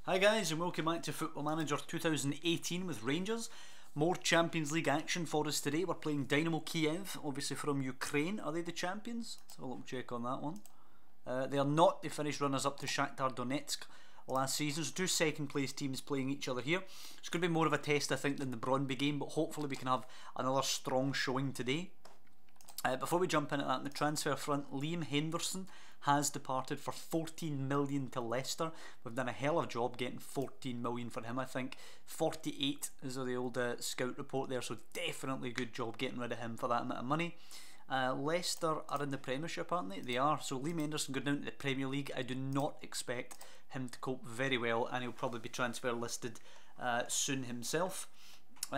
Hi guys, and welcome back to Football Manager 2018 with Rangers. More Champions League action for us today. We're playing Dynamo Kiev, obviously from Ukraine. Are they the champions? Let's have a little check on that one. They are not. They finished runners up to Shakhtar Donetsk last season. So two second place teams playing each other here. It's going to be more of a test, I think, than the Brondby game, but hopefully we can have another strong showing today. Before we jump into that, on the transfer front, Liam Henderson has departed for 14 million to Leicester. We've done a hell of a job getting 14 million for him. I think 48 is the old scout report there, so definitely a good job getting rid of him for that amount of money. Leicester are in the Premiership, aren't they? They are. So Liam Henderson going down to the Premier League. I do not expect him to cope very well, and he'll probably be transfer listed soon himself.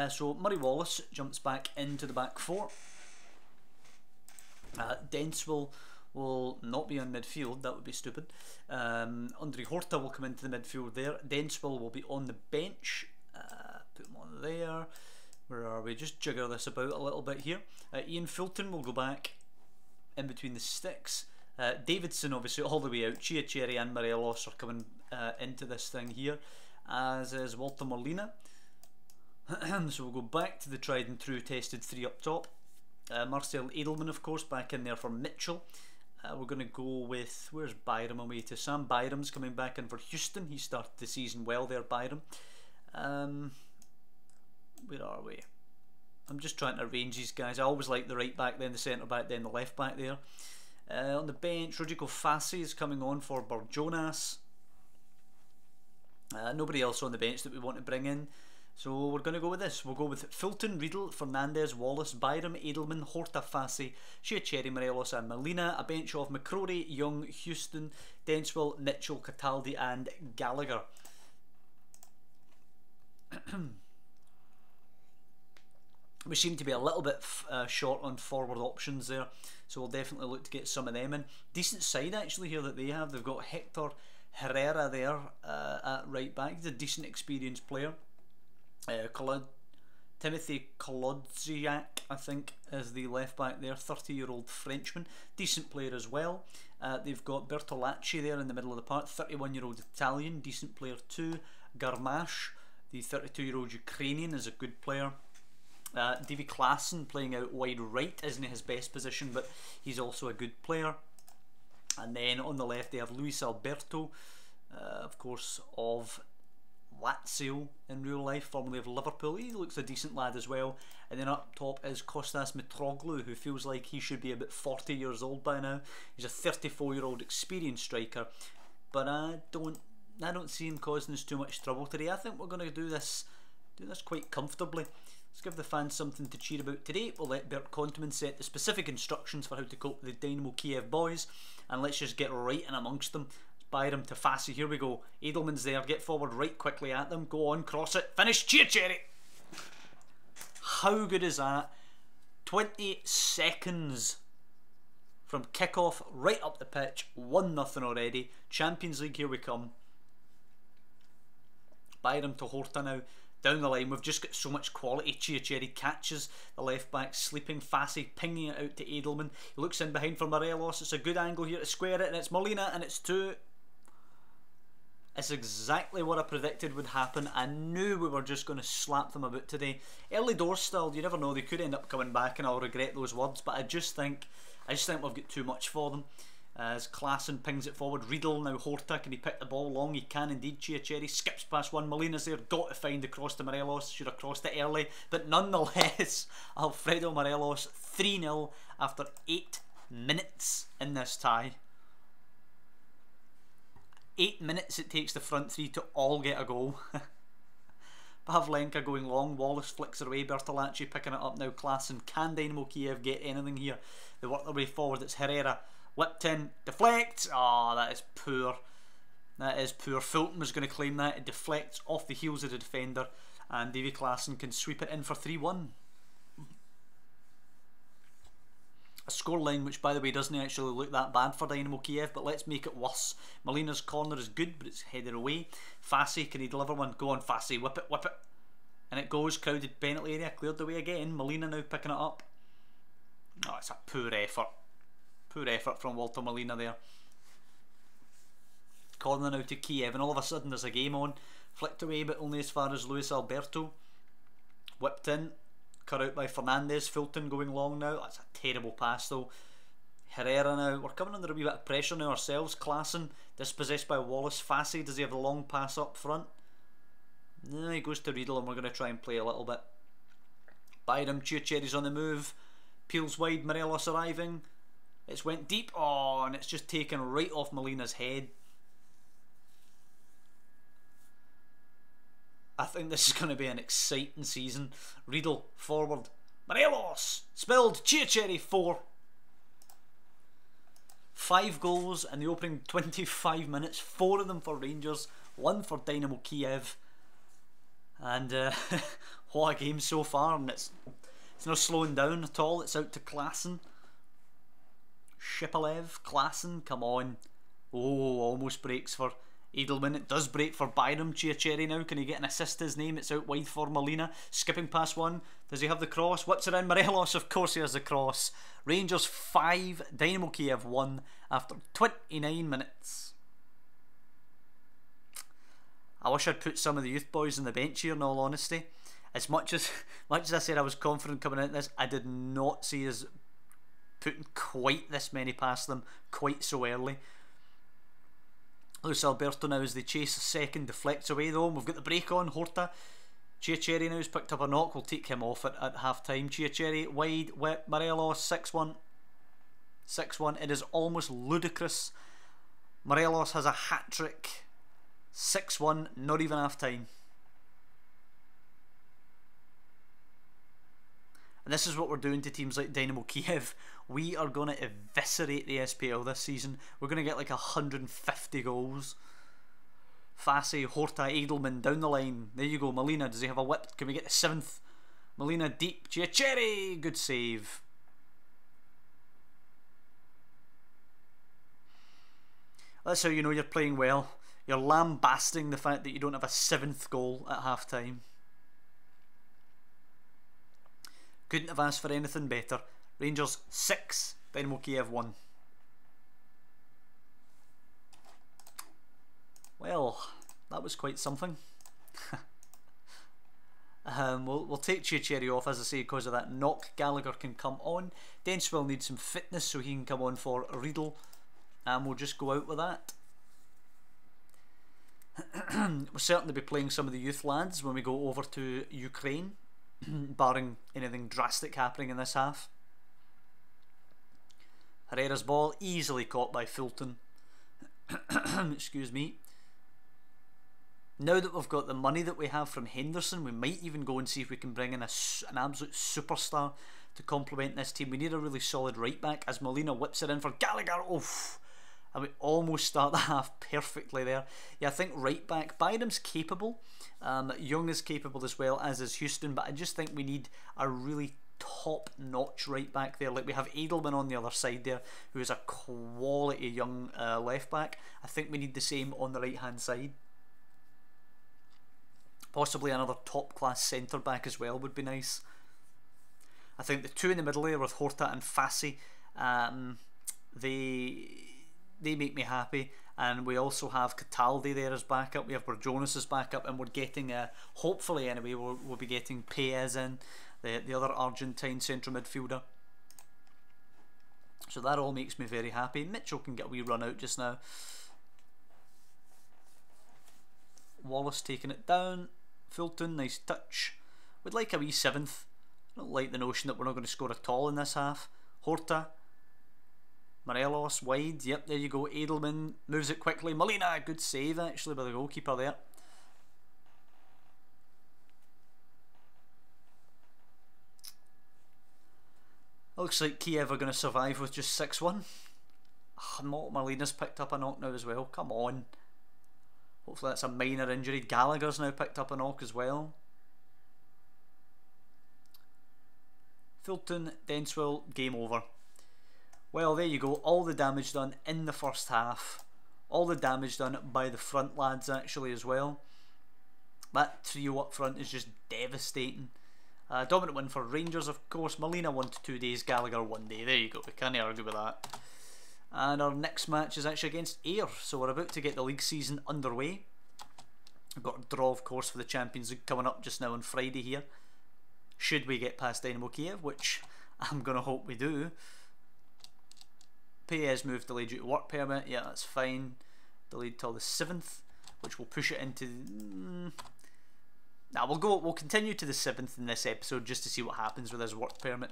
So Murray Wallace jumps back into the back four. Denswell will not be on midfield, that would be stupid. Andre Horta will come into the midfield there. Denswell will be on the bench. Put him on there. Where are we? Just jigger this about a little bit here. Ian Fulton will go back in between the sticks. Davidson obviously all the way out. Cherry and Morelos are coming into this thing here, as is Walter Molina. So we'll go back to the tried and true tested three up top. Marcel Edelman, of course, back in there for Mitchell. We're going to go with, where's Byram away to? Sam Byram's coming back in for Houston. He started the season well there, Byram. Where are we? I'm just trying to arrange these guys. I always like the right back, then the centre back, then the left back there. On the bench, Rodrigo Fassi is coming on for Borjonas. Nobody else on the bench that we want to bring in. So we're going to go with this. We'll go with Fulton, Riedel, Fernandez, Wallace, Byram, Edelman, Horta, Fassi, Cherry, Morelos and Molina. A bench of McCrory, Young, Houston, Denswell, Mitchell, Cataldi and Gallagher. We seem to be a little bit short on forward options there, so we'll definitely look to get some of them in. Decent side actually here that they have. They've got Hector Herrera there at right back. He's a decent experienced player. Timothy Kolodziak, I think, is the left back there, 30-year-old Frenchman, decent player as well. They've got Bertolacci there in the middle of the park, 31-year-old Italian, decent player too. Garmash, the 32-year-old Ukrainian, is a good player. Davy Klaassen playing out wide right isn't his best position, but he's also a good player. And then on the left they have Luis Alberto, of course, of Lazio in real life, formerly of Liverpool. He looks a decent lad as well. And then up top is Kostas Mitroglou, who feels like he should be about 40 years old by now. He's a 34-year-old experienced striker, but I don't see him causing us too much trouble today. I think we're going to do this quite comfortably. Let's give the fans something to cheer about today. We'll let Bert Konteman set the specific instructions for how to cope with the Dynamo Kiev boys, and let's just get right in amongst them. Byram to Fassi, here we go. Edelman's there, get forward right quickly at them, go on, cross it, finish, Cherry! How good is that? 20 seconds from kick-off right up the pitch, 1-0 already. Champions League, here we come. Byram to Horta now, down the line. We've just got so much quality. Cherry catches the left back sleeping. Fassi pinging it out to Edelman. He looks in behind for Morelos. It's a good angle here to square it, and it's Molina, and it's 2. It's exactly what I predicted would happen. I knew we were just going to slap them about today. Early doors still, you never know, they could end up coming back and I'll regret those words, but I just think we've got too much for them. As Klaassen pings it forward, Riedel, now Horta, can he pick the ball long? He can indeed. Cherry skips past one, Molina's there, got to find the cross to Morelos, should have crossed it early, but nonetheless, Alfredo Morelos 3-0 after 8 minutes in this tie. 8 minutes it takes the front three to all get a goal. Pavlenka going long, Wallace flicks it away, Bertolacci picking it up now, Klaassen. Can Dynamo Kiev get anything here? They work their way forward, it's Herrera, whipped in, deflects. Oh, that is poor. That is poor. Fulton was going to claim that. It deflects off the heels of the defender, and Davy Klaassen can sweep it in for 3-1. A scoreline which, by the way, doesn't actually look that bad for Dynamo Kiev, but let's make it worse. Molina's corner is good, but it's headed away. Fassi, can he deliver one? Go on, Fassi, whip it, whip it. And it goes, crowded penalty area, cleared away again. Molina now picking it up. Oh, it's a poor effort. Poor effort from Walter Molina there. corner now to Kiev, and all of a sudden there's a game on. Flicked away, but only as far as Luis Alberto. Whipped in, cut out by Fernandez. Fulton going long now. That's a terrible pass though. Herrera now. We're coming under a wee bit of pressure now ourselves. Klassen, dispossessed by Wallace. Fassi, does he have the long pass up front? No, he goes to Riedel, and we're going to try and play a little bit. Byram, Chiacheri's on the move. Peels wide, Morelos arriving. It's went deep. Oh, and it's just taken right off Molina's head. I think this is going to be an exciting season. Riedel, forward. Morelos, spilled. Chiacheri, 4. 5 goals in the opening 25 minutes. 4 of them for Rangers, 1 for Dynamo Kiev. And what a game so far. And it's not slowing down at all. It's out to Klassen. Shipalev, Klassen, come on. Oh, almost breaks for Edelman. It does break for Byram. Chiacheri now, can he get an assist to his name? It's out wide for Molina. Skipping past one. Does he have the cross? Whips around Morelos. Of course he has the cross. Rangers 5, Dynamo Kiev 1 after 29 minutes. I wish I'd put some of the youth boys on the bench here, in all honesty. As much as I said I was confident coming into this, I did not see us putting quite this many past them quite so early. Luis Alberto now as they chase a second, deflects away though, and we've got the break on. Horta, Chiacheri now has picked up a knock, we'll take him off at half time. Chiacheri wide, whip, Morelos, 6-1. 6-1, it is almost ludicrous. Morelos has a hat-trick. 6-1, not even half time. And this is what we're doing to teams like Dynamo Kiev. We are going to eviscerate the SPL this season. We're going to get like 150 goals. Fassi, Horta, Edelman down the line. There you go. Molina, does he have a whip? Can we get the 7th? Molina deep. Chiacheri, good save. That's how you know you're playing well. You're lambasting the fact that you don't have a 7th goal at half time. Couldn't have asked for anything better. Rangers 6, Dynamo Kiev 1. Well, that was quite something. We'll take Chiacheri off, as I say, because of that knock. Gallagher can come on. Denswell needs some fitness, so he can come on for Riedel. And we'll just go out with that. We'll certainly be playing some of the youth lads when we go over to Ukraine, barring anything drastic happening in this half. Herrera's ball easily caught by Fulton. Excuse me. Now that we've got the money that we have from Henderson, we might even go and see if we can bring in an absolute superstar to complement this team. We need a really solid right back as Molina whips it in for Gallagher. Oof. And we almost start the half perfectly there. Yeah, I think right back, Byram's capable. Young is capable as well, as is Houston. But I just think we need a really top-notch right back there. Like we have Edelman on the other side there, who is a quality young left back. I think we need the same on the right-hand side. Possibly another top-class centre back as well would be nice. I think the two in the middle there with Horta and Fassi, they make me happy. And we also have Cataldi there as backup. We have Borjonas as backup, and we're getting hopefully anyway we'll be getting Paez in, the other Argentine central midfielder. So that all makes me very happy. Mitchell can get a wee run out just now. Wallace taking it down. Fulton, nice touch. We'd like a wee 7th. I don't like the notion that we're not going to score at all in this half. Horta, Morelos wide, yep, there you go. Edelman moves it quickly. Molina, good save actually by the goalkeeper there. Looks like Kiev are going to survive with just 6-1. Molina's picked up a knock now as well. Come on. Hopefully that's a minor injury. Gallagher's now picked up a knock as well. Fulton, Denswell, game over. Well, there you go. All the damage done in the first half. All the damage done by the front lads actually as well. That trio up front is just devastating. Dominant win for Rangers, of course. Molina 1 to 2 days, Gallagher 1 day. There you go. We can't argue with that. And our next match is actually against Ayr, so we're about to get the league season underway. We've got a draw, of course, for the Champions League coming up just now on Friday here. Should we get past Dynamo Kiev, which I'm going to hope we do. Pays moved delayed due to work permit. Yeah, that's fine. Delayed till the 7th, which will push it into... Nah, we'll continue to the 7th in this episode just to see what happens with his work permit.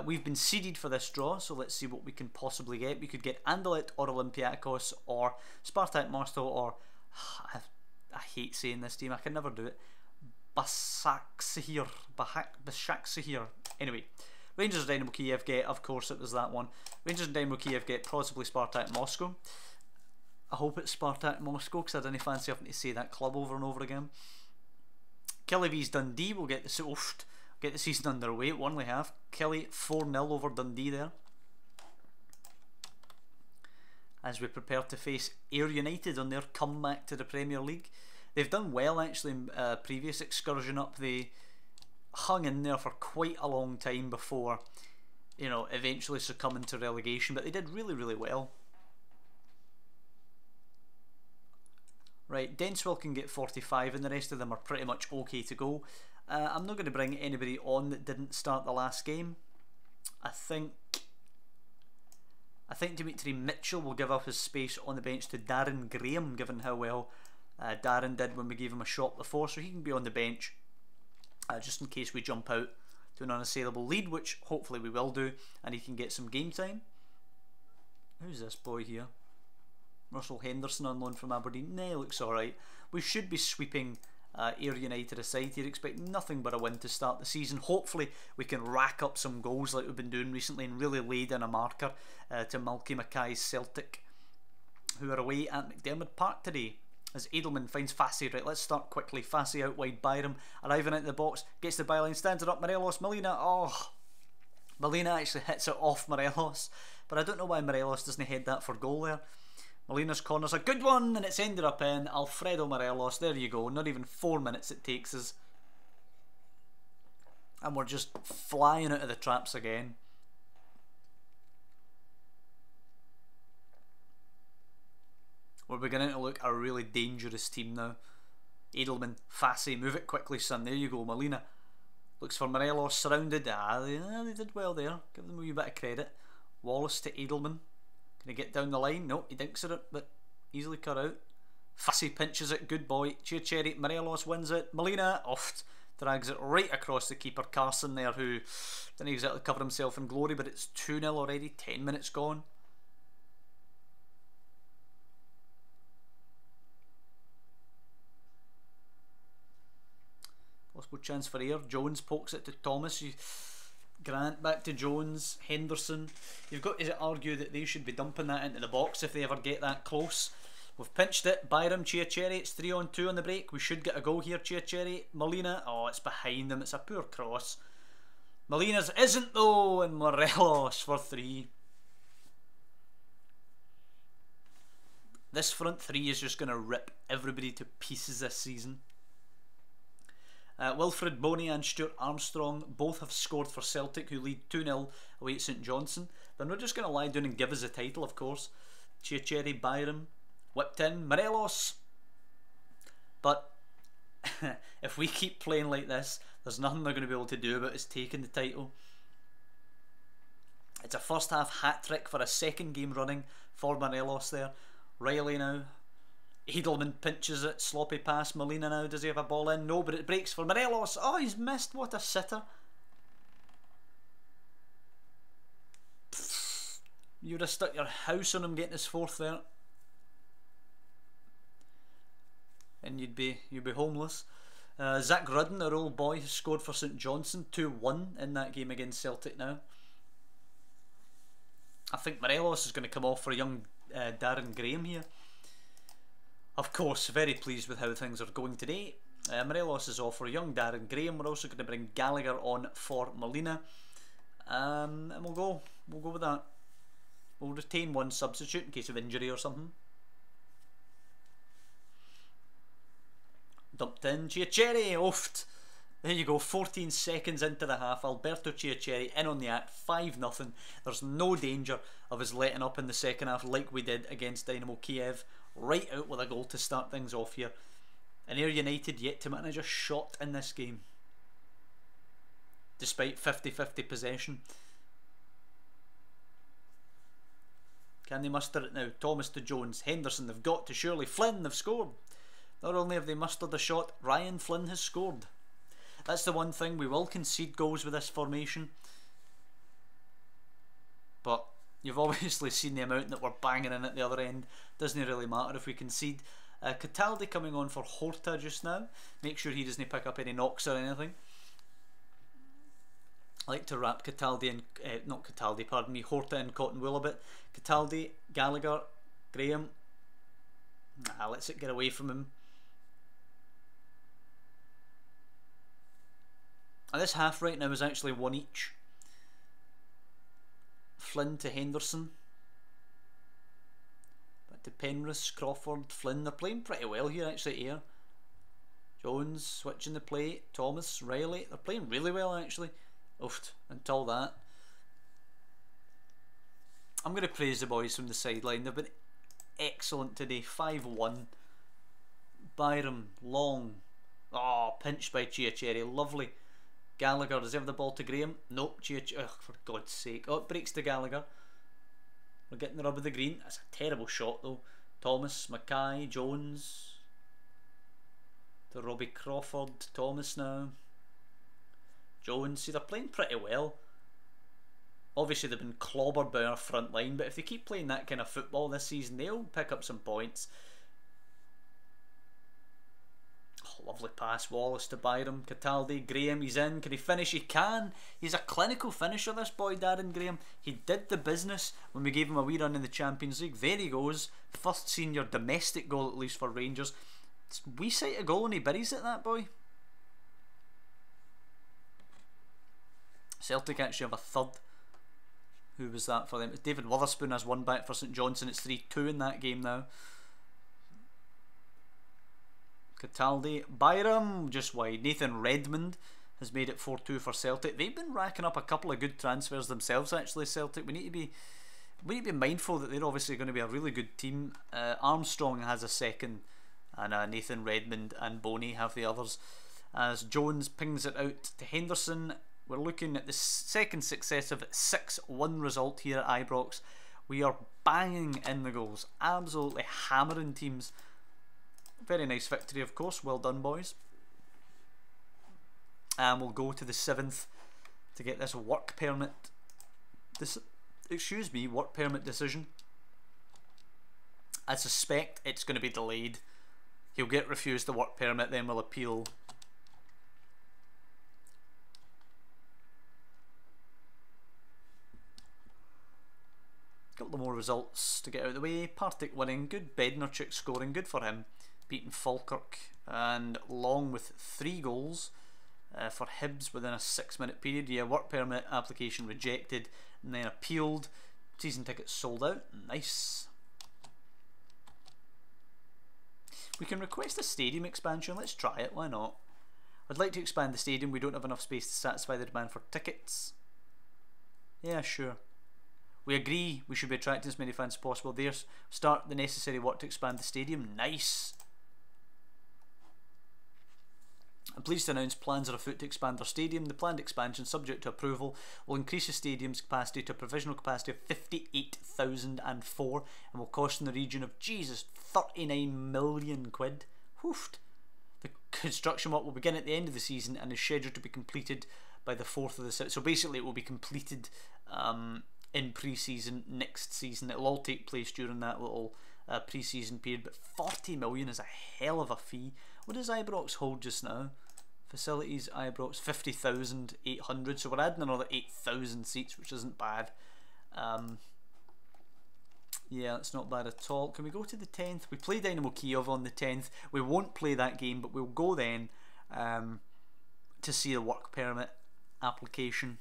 We've been seeded for this draw, so let's see what we can possibly get. We could get Anderlecht or Olympiacos or Spartak Moscow or... I hate saying this team, I can never do it. Başakşehir. Anyway, Rangers and Dynamo Kiev get, of course it was that one. Rangers and Dynamo Kiev get possibly Spartak Moscow. I hope it's Spartak Moscow because I didn't fancy having to say that club over and over again. Kelly vs Dundee will get the season underway. 1-1. Kelly 4-0 over Dundee there. As we prepare to face Ayr United on their comeback to the Premier League. They've done well actually in previous excursion up. They hung in there for quite a long time before, you know, eventually succumbing to relegation, but they did really, really well. Right, Denswell can get 45 and the rest of them are pretty much okay to go. I'm not going to bring anybody on that didn't start the last game. I think Dimitri Mitchell will give up his space on the bench to Darren Graham, given how well Darren did when we gave him a shot before, so he can be on the bench just in case we jump out to an unassailable lead, which hopefully we will do, and he can get some game time. Who's this boy here? Russell Henderson on loan from Aberdeen. Nah, looks alright. We should be sweeping Ayr United aside here. Expect nothing but a win to start the season. Hopefully we can rack up some goals like we've been doing recently and really lay down a marker to Malky Mackay's Celtic, who are away at McDermott Park today. As Edelman finds Fassi. Right, let's start quickly. Fassi out wide, Byram arriving into the box, gets the byline, stands it up, Morelos, Molina. Oh, Molina actually hits it off Morelos, but I don't know why Morelos doesn't head that for goal there. Molina's corner's a good one, and it's ended up in Alfredo Morelos. There you go, not even 4 minutes it takes us. And we're just flying out of the traps again. We're beginning to look a really dangerous team now. Edelman, Fassi, move it quickly, son. There you go, Molina. Looks for Morelos, surrounded. They did well there. Give them a wee bit of credit. Wallace to Edelman. Can he get down the line? No, he dinks at it, but easily cut out. Fassi pinches it, good boy. Cherry, Morelos wins it. Molina, oft drags it right across the keeper. Carson there, who didn't exactly cover himself in glory, but it's 2-0 already, 10 minutes gone. Possible chance for Ayr. Jones pokes it to Thomas. Grant back to Jones, Henderson. You've got to argue that they should be dumping that into the box if they ever get that close. We've pinched it. Byram, Chiacherry. It's 3-on-2 on the break. We should get a goal here. Chiacherry, Molina. Oh, it's behind them. It's a poor cross. Molina's isn't though, and Morelos for 3. This front 3 is just going to rip everybody to pieces this season. Wilfred Boney and Stuart Armstrong both have scored for Celtic, who lead 2-0 away at St Johnstone. They're not just going to lie down and give us a title, of course. Chiacherry, Byram, whipped in, Morelos. But if we keep playing like this, there's nothing they're going to be able to do about us taking the title. It's a first half hat-trick for a second game running for Morelos there. Riley now. Edelman pinches it, sloppy pass. Molina now, does he have a ball in? No, but it breaks for Morelos. Oh, he's missed, what a sitter. You would have stuck your house on him getting his 4th there, and you'd be homeless. Zach Rudden, our old boy, has scored for St Johnstone, 2-1 in that game against Celtic now. I think Morelos is going to come off for young Darren Graham here. Of course, very pleased with how things are going today. Morelos is off for young Darren Graham. We're also going to bring Gallagher on for Molina, and we'll go with that. We'll retain one substitute in case of injury or something. Dumped in, Chiacherry, oft. There you go, 14 seconds into the half, Alberto Chiacheri in on the act, 5-0. There's no danger of us letting up in the second half like we did against Dynamo Kiev. Right out with a goal to start things off here. And Ayr United yet to manage a shot in this game, despite 50-50 possession. Can they muster it now? Thomas to Jones, Henderson, they've got to surely. Flynn, they've scored. Not only have they mustered a shot, Ryan Flynn has scored. That's the one thing, we will concede goals with this formation, but you've obviously seen the amount that we're banging in at the other end. Doesn't really matter if we concede. Cataldi coming on for Horta just now. Make sure he doesn't pick up any knocks or anything. I like to wrap Cataldi and not Cataldi, pardon me, Horta and cotton wool a bit. Cataldi, Gallagher, Graham. Nah, let's it get away from him. And this half right now is actually one each. Flynn to Henderson. Back to Penrith, Crawford, Flynn. They're playing pretty well here actually, Ayr. Jones switching the play. Thomas, Riley. They're playing really well actually. Oof, until that. I'm going to praise the boys from the sideline. They've been excellent today. 5-1. Byram, long. Oh, pinched by Chiacheri. Lovely. Gallagher, does he have the ball to Graham? Nope, Chiacheri. Oh, for God's sake. Oh, it breaks to Gallagher. We're getting the rub of the green. That's a terrible shot though. Thomas, Mackay, Jones. To Robbie Crawford. Thomas now. Jones. See, they're playing pretty well. Obviously they've been clobbered by our front line, but if they keep playing that kind of football this season, they'll pick up some points. Oh, lovely pass. Wallace to Byram. Cataldi. Graham, he's in. Can he finish? He can. He's a clinical finisher, this boy, Darren Graham. He did the business when we gave him a wee run in the Champions League. There he goes. First senior domestic goal, at least for Rangers. It's a wee sight of goal and he buries it, that boy. Celtic actually have a third. Who was that for them? It's David Witherspoon has one back for St Johnstone. It's 3-2 in that game now. Cataldi. Byram just wide. Nathan Redmond has made it 4-2 for Celtic. They've been racking up a couple of good transfers themselves actually, Celtic. We need to be mindful that they're obviously going to be a really good team. Armstrong has a second, and Nathan Redmond and Boney have the others. As Jones pings it out to Henderson. We're looking at the second successive 6-1 result here at Ibrox. We are banging in the goals, absolutely hammering teams. Very nice victory, of course. Well done, boys. And we'll go to the 7th to get this work permit. Work permit decision. I suspect it's going to be delayed. He'll get refused the work permit, then we'll appeal. Couple more results to get out of the way. Partick winning, good. Bednarchuk scoring, good for him. Beating Falkirk, and Long with 3 goals for Hibs within a 6-minute period. Yeah, work permit application rejected and then appealed. Season tickets sold out. Nice. We can request a stadium expansion. Let's try it, why not? I'd like to expand the stadium. We don't have enough space to satisfy the demand for tickets. Yeah, sure. We agree we should be attracting as many fans as possible. There's start the necessary work to expand the stadium. Nice. I'm pleased to announce plans are afoot to expand our stadium. The planned expansion, subject to approval, will increase the stadium's capacity to a provisional capacity of 58,004 and will cost in the region of, Jesus, 39 million quid. Hoofed. The construction work will begin at the end of the season and is scheduled to be completed by the 4th of the 7th. So basically it will be completed in pre-season next season. It will all take place during that little pre-season period, but 40 million is a hell of a fee. What does Ibrox hold just now? Facilities, Ibrox, 50,800, so we're adding another 8,000 seats, which isn't bad. Yeah, it's not bad at all. Can we go to the 10th? We play Dynamo Kiev on the 10th. We won't play that game, but we'll go then to see the work permit application.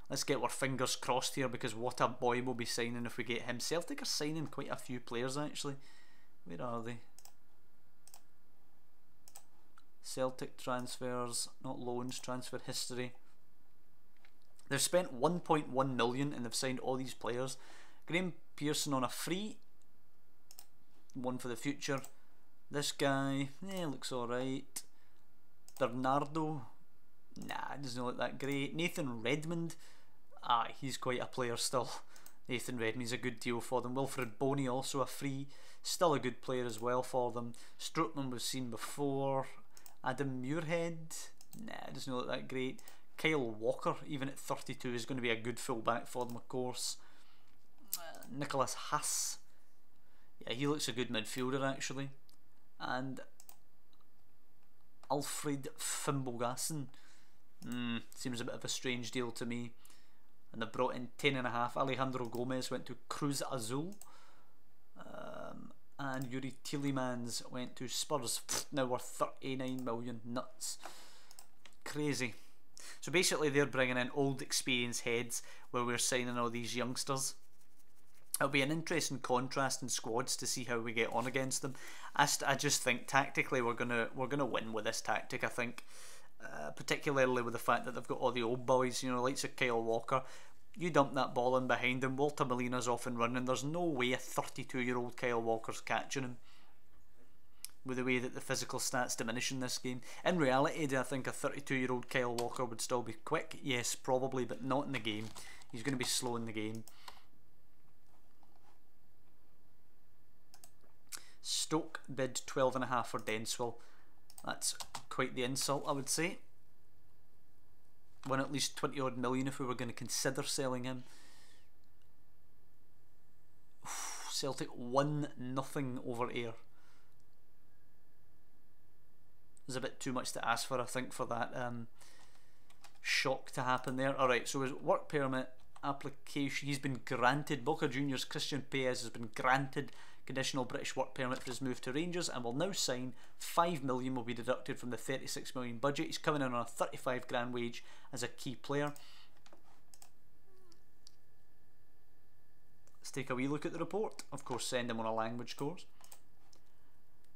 Let's get our fingers crossed here, because what a boy we'll be signing if we get him. Celtic are signing quite a few players actually. Where are they? Celtic transfers, not loans, transfer history. They've spent 1.1 million and they've signed all these players. Graham Pearson on a free, one for the future. This guy, looks alright. Bernardo, nah, doesn't look that great. Nathan Redmond, he's quite a player still. Nathan Redmond's a good deal for them. Wilfred Boney also a free, still a good player as well for them. Strootman we've seen before. Adam Muirhead, nah, doesn't look that great. Kyle Walker, even at 32, is going to be a good fullback for them, of course. Nicholas Haas, yeah, he looks a good midfielder actually. And Alfred Fimbulgassen, seems a bit of a strange deal to me. And they've brought in 10.5. Alejandro Gomez went to Cruz Azul. And Yuri Tielemans went to Spurs, now worth 39 million. Nuts. Crazy. So basically they're bringing in old experienced heads where we're signing all these youngsters. It'll be an interesting contrast in squads to see how we get on against them. I just think tactically we're gonna win with this tactic. I think, particularly with the fact that they've got all the old boys, you know, likes of Kyle Walker. You dump that ball in behind him, Walter Molina's off and running. There's no way a 32-year-old Kyle Walker's catching him. With the way that the physical stats diminish in this game. In reality, do I think a 32-year-old Kyle Walker would still be quick? Yes, probably, but not in the game. He's going to be slow in the game. Stoke bid 12.5 for Denswell. That's quite the insult, I would say. Won at least 20 odd million if we were going to consider selling him. Celtic 1-0 over Ayr. There's a bit too much to ask for, I think, for that shock to happen there. Alright, so his work permit application, he's been granted. Boca Juniors' Christian Paez has been granted conditional British work permit for his move to Rangers and will now sign. 5 million will be deducted from the 36 million budget. He's coming in on a 35 grand wage as a key player. Let's take a wee look at the report. Of course, send him on a language course.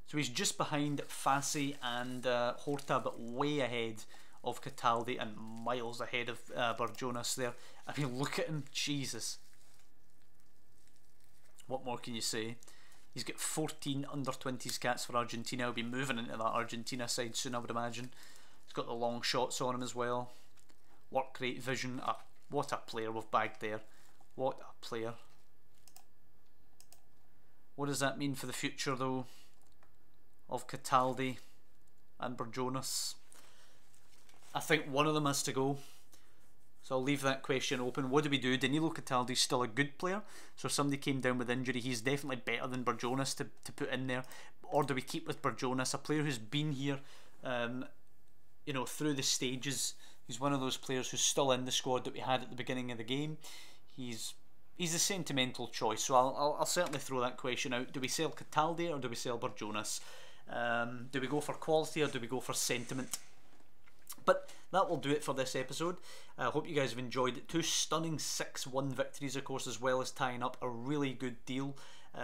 So he's just behind Fassi and Horta, but way ahead of Cataldi and miles ahead of Barjonas there. I mean, look at him, Jesus. What more can you say? He's got 14 under-20s caps for Argentina. He'll be moving into that Argentina side soon, I would imagine. He's got the long shots on him as well. Work rate, vision. What a player we've bagged there. What a player. What does that mean for the future, though, of Cataldi and Barjonas? I think one of them has to go. So I'll leave that question open. What do we do? Danilo Cataldi's still a good player. So if somebody came down with injury, he's definitely better than Barjonas to put in there. Or do we keep with Barjonas, a player who's been here, you know, through the stages? He's one of those players who's still in the squad that we had at the beginning of the game. He's a sentimental choice. So I'll certainly throw that question out. Do we sell Cataldi or do we sell Barjonas? Do we go for quality or do we go for sentiment? But that will do it for this episode. I hope you guys have enjoyed it. 2 stunning 6-1 victories, of course, as well as tying up a really good deal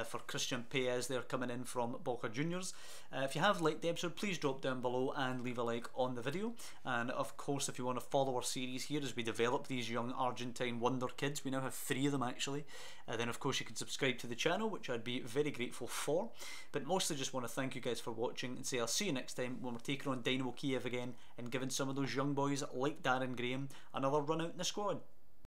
for Christian Paez there coming in from Boca Juniors. If you have liked the episode, please drop down below and leave a like on the video. And of course, if you want to follow our series here as we develop these young Argentine wonder kids, we now have 3 of them actually, then of course you can subscribe to the channel, which I'd be very grateful for. But mostly just want to thank you guys for watching and say I'll see you next time when we're taking on Dynamo Kiev again and giving some of those young boys like Darren Graham another run out in the squad.